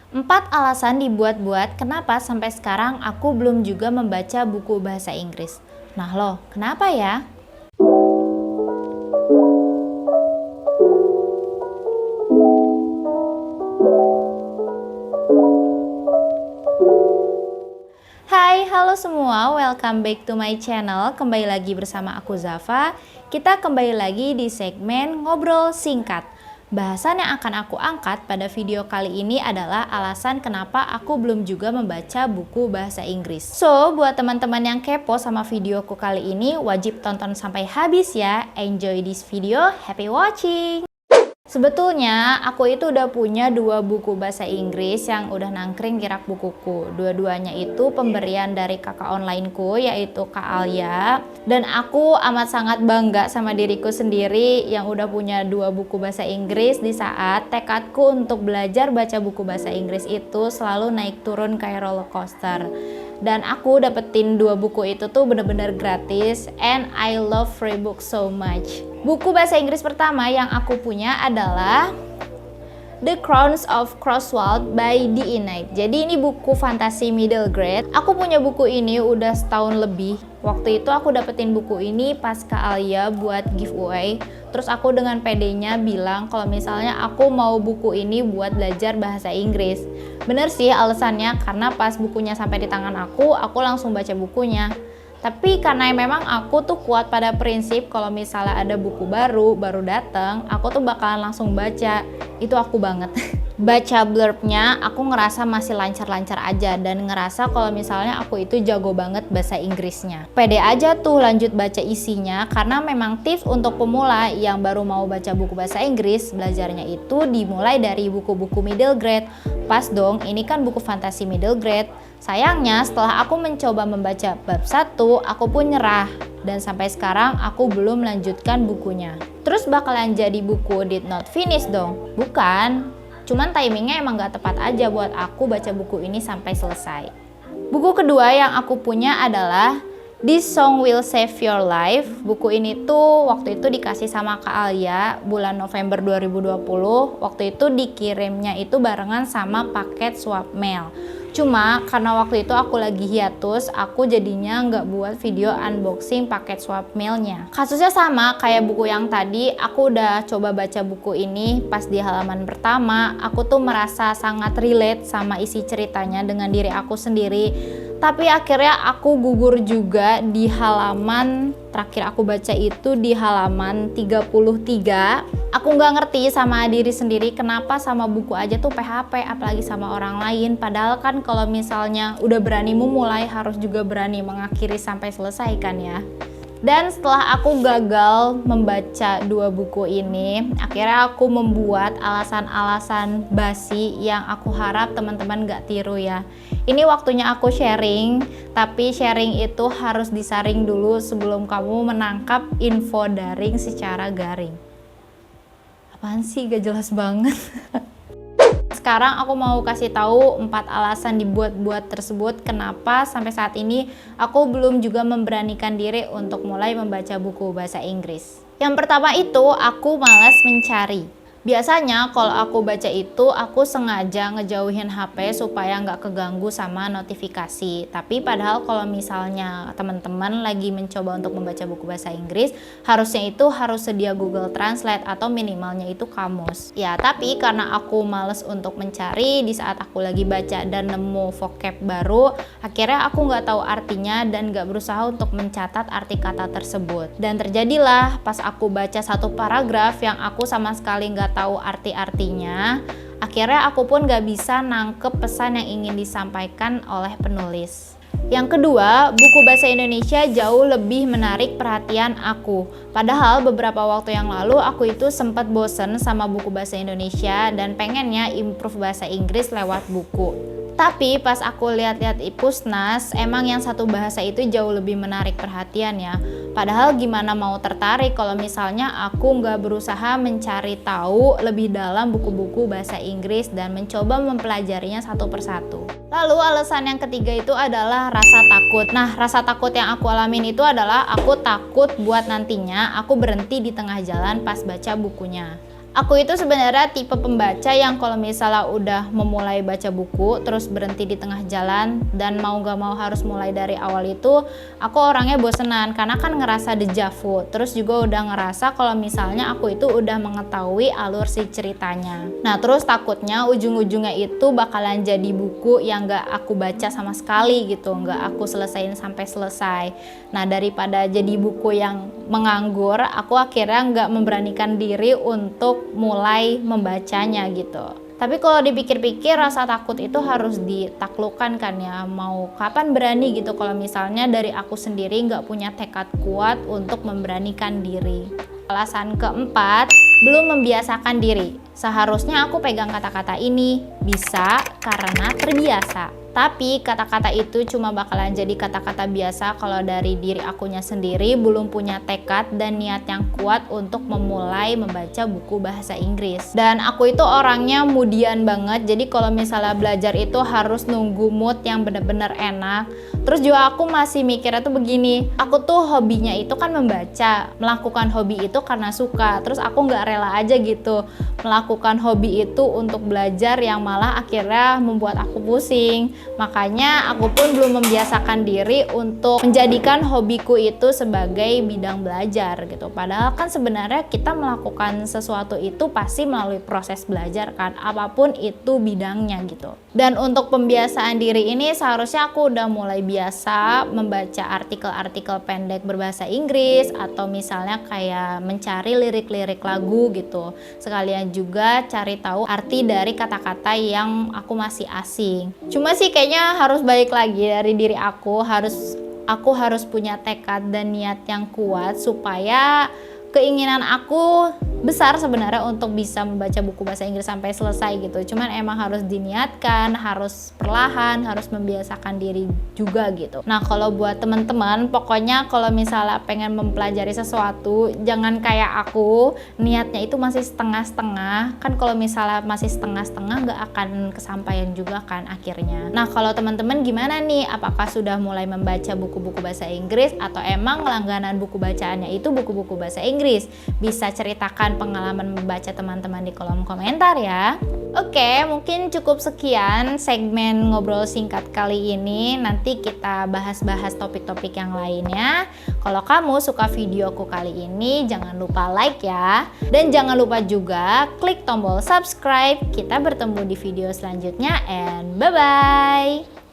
4 alasan dibuat-buat kenapa sampai sekarang aku belum juga membaca buku bahasa Inggris. Nah loh, kenapa ya? Hai, halo semua, welcome back to my channel. Kembali lagi bersama aku Zafa. Kita kembali lagi di segmen Ngobrol Singkat. Bahasan yang akan aku angkat pada video kali ini adalah alasan kenapa aku belum juga membaca buku bahasa Inggris. So, buat teman-teman yang kepo sama videoku kali ini, wajib tonton sampai habis ya. Enjoy this video, happy watching! Sebetulnya aku itu udah punya 2 buku bahasa Inggris yang udah nangkring di rak bukuku. Dua-duanya itu pemberian dari kakak onlineku, yaitu Kak Alia. Dan aku amat sangat bangga sama diriku sendiri yang udah punya 2 buku bahasa Inggris di saat tekadku untuk belajar baca buku bahasa Inggris itu selalu naik turun kayak roller coaster. Dan aku dapetin 2 buku itu tuh bener-bener gratis, and I love free book so much. Buku bahasa Inggris pertama yang aku punya adalah The Crowns of Crosswalk by D.E. Knight. Jadi ini buku fantasi middle grade. Aku punya buku ini udah setahun lebih. Waktu itu aku dapetin buku ini pas Kak Alia buat giveaway. Terus aku dengan pedenya bilang kalau misalnya aku mau buku ini buat belajar bahasa Inggris. Bener sih alasannya, karena pas bukunya sampai di tangan aku langsung baca bukunya. Tapi karena memang aku tuh kuat pada prinsip kalau misalnya ada buku baru datang, aku tuh bakalan langsung baca. Itu aku banget. Baca blurbnya aku ngerasa masih lancar-lancar aja dan ngerasa kalau misalnya aku itu jago banget bahasa Inggrisnya. Pede aja tuh lanjut baca isinya, karena memang tips untuk pemula yang baru mau baca buku bahasa Inggris, belajarnya itu dimulai dari buku-buku middle grade. Pas dong, ini kan buku fantasi middle grade. Sayangnya setelah aku mencoba membaca bab 1, aku pun nyerah. Dan sampai sekarang aku belum melanjutkan bukunya. Terus bakalan jadi buku did not finish dong? Bukan. Cuman timingnya emang gak tepat aja buat aku baca buku ini sampai selesai. Buku kedua yang aku punya adalah This Song Will Save Your Life. Buku ini tuh waktu itu dikasih sama Kak Alia bulan November 2020. Waktu itu dikirimnya itu barengan sama paket swap mail. Cuma karena waktu itu aku lagi hiatus, aku jadinya nggak buat video unboxing paket swap mailnya. Kasusnya sama kayak buku yang tadi, aku udah coba baca buku ini pas di halaman pertama. Aku tuh merasa sangat relate sama isi ceritanya dengan diri aku sendiri. Tapi akhirnya aku gugur juga di halaman terakhir aku baca itu di halaman 33. Aku nggak ngerti sama diri sendiri kenapa sama buku aja tuh PHP, apalagi sama orang lain. Padahal kan kalau misalnya udah berani memulai, harus juga berani mengakhiri sampai selesai kan ya. Dan setelah aku gagal membaca 2 buku ini, akhirnya aku membuat alasan-alasan basi yang aku harap teman-teman gak tiru ya. Ini waktunya aku sharing, tapi sharing itu harus disaring dulu sebelum kamu menangkap info daring secara garing. Apaan sih, gak jelas banget. Sekarang aku mau kasih tahu 4 alasan dibuat-buat tersebut kenapa sampai saat ini aku belum juga memberanikan diri untuk mulai membaca buku bahasa Inggris. Yang pertama itu aku malas mencari. Biasanya kalau aku baca itu aku sengaja ngejauhin HP supaya nggak keganggu sama notifikasi. Tapi padahal kalau misalnya teman-teman lagi mencoba untuk membaca buku bahasa Inggris, harusnya itu harus sedia Google Translate atau minimalnya itu kamus. Ya, tapi karena aku males untuk mencari di saat aku lagi baca dan nemu vocab baru, akhirnya aku nggak tahu artinya dan nggak berusaha untuk mencatat arti kata tersebut. Dan terjadilah pas aku baca satu paragraf yang aku sama sekali nggak tahu arti-artinya, akhirnya aku pun gak bisa nangkep pesan yang ingin disampaikan oleh penulis. Yang kedua, buku bahasa Indonesia jauh lebih menarik perhatian aku. Padahal beberapa waktu yang lalu aku itu sempat bosen sama buku bahasa Indonesia dan pengennya improve bahasa Inggris lewat buku. Tapi pas aku lihat-lihat Ipusnas, emang yang satu bahasa itu jauh lebih menarik perhatian ya. Padahal gimana mau tertarik kalau misalnya aku nggak berusaha mencari tahu lebih dalam buku-buku bahasa Inggris dan mencoba mempelajarinya satu persatu. Lalu alasan yang ketiga itu adalah rasa takut. Nah, rasa takut yang aku alamin itu adalah aku takut buat nantinya aku berhenti di tengah jalan pas baca bukunya. Aku itu sebenarnya tipe pembaca yang kalau misalnya udah memulai baca buku terus berhenti di tengah jalan dan mau gak mau harus mulai dari awal itu, aku orangnya bosenan karena kan ngerasa dejavu. Terus juga udah ngerasa kalau misalnya aku itu udah mengetahui alur si ceritanya. Nah terus takutnya ujung-ujungnya itu bakalan jadi buku yang gak aku baca sama sekali gitu, gak aku selesain sampai selesai. Nah daripada jadi buku yang menganggur, aku akhirnya gak memberanikan diri untuk mulai membacanya gitu. Tapi kalau dipikir-pikir rasa takut itu harus ditaklukkan kan ya, mau kapan berani gitu kalau misalnya dari aku sendiri nggak punya tekad kuat untuk memberanikan diri. Alasan keempat, belum membiasakan diri. Seharusnya aku pegang kata-kata ini, bisa karena terbiasa. Tapi kata-kata itu cuma bakalan jadi kata-kata biasa kalau dari diri akunya sendiri belum punya tekad dan niat yang kuat untuk memulai membaca buku bahasa Inggris. Dan aku itu orangnya moodian banget, jadi kalau misalnya belajar itu harus nunggu mood yang bener-bener enak. Terus juga aku masih mikirnya tuh begini, aku tuh hobinya itu kan membaca, melakukan hobi itu karena suka. Terus aku nggak rela aja gitu melakukan hobi itu untuk belajar yang malah akhirnya membuat aku pusing. Makanya aku pun belum membiasakan diri untuk menjadikan hobiku itu sebagai bidang belajar gitu. Padahal kan sebenarnya kita melakukan sesuatu itu pasti melalui proses belajar kan, apapun itu bidangnya gitu. Dan untuk pembiasaan diri ini seharusnya aku udah mulai biasa membaca artikel-artikel pendek berbahasa Inggris atau misalnya kayak mencari lirik-lirik lagu gitu. Sekalian juga cari tahu arti dari kata-kata yang aku masih asing. Cuma sih kayaknya harus balik lagi dari diri aku harus punya tekad dan niat yang kuat supaya keinginan aku besar sebenarnya untuk bisa membaca buku bahasa Inggris sampai selesai gitu. Cuman emang harus diniatkan, harus perlahan, harus membiasakan diri juga gitu. Nah kalau buat teman-teman, pokoknya kalau misalnya pengen mempelajari sesuatu, jangan kayak aku, niatnya itu masih setengah-setengah. Kan kalau misalnya masih setengah-setengah nggak akan kesampaian juga kan akhirnya. Nah kalau teman-teman gimana nih? Apakah sudah mulai membaca buku-buku bahasa Inggris atau emang langganan buku bacaannya itu buku-buku bahasa Inggris? Bisa ceritakan pengalaman membaca teman-teman di kolom komentar ya. Oke, mungkin cukup sekian segmen ngobrol singkat kali ini. Nanti kita bahas-bahas topik-topik yang lainnya. Kalau kamu suka videoku kali ini, jangan lupa like ya. Dan jangan lupa juga klik tombol subscribe. Kita bertemu di video selanjutnya and bye-bye.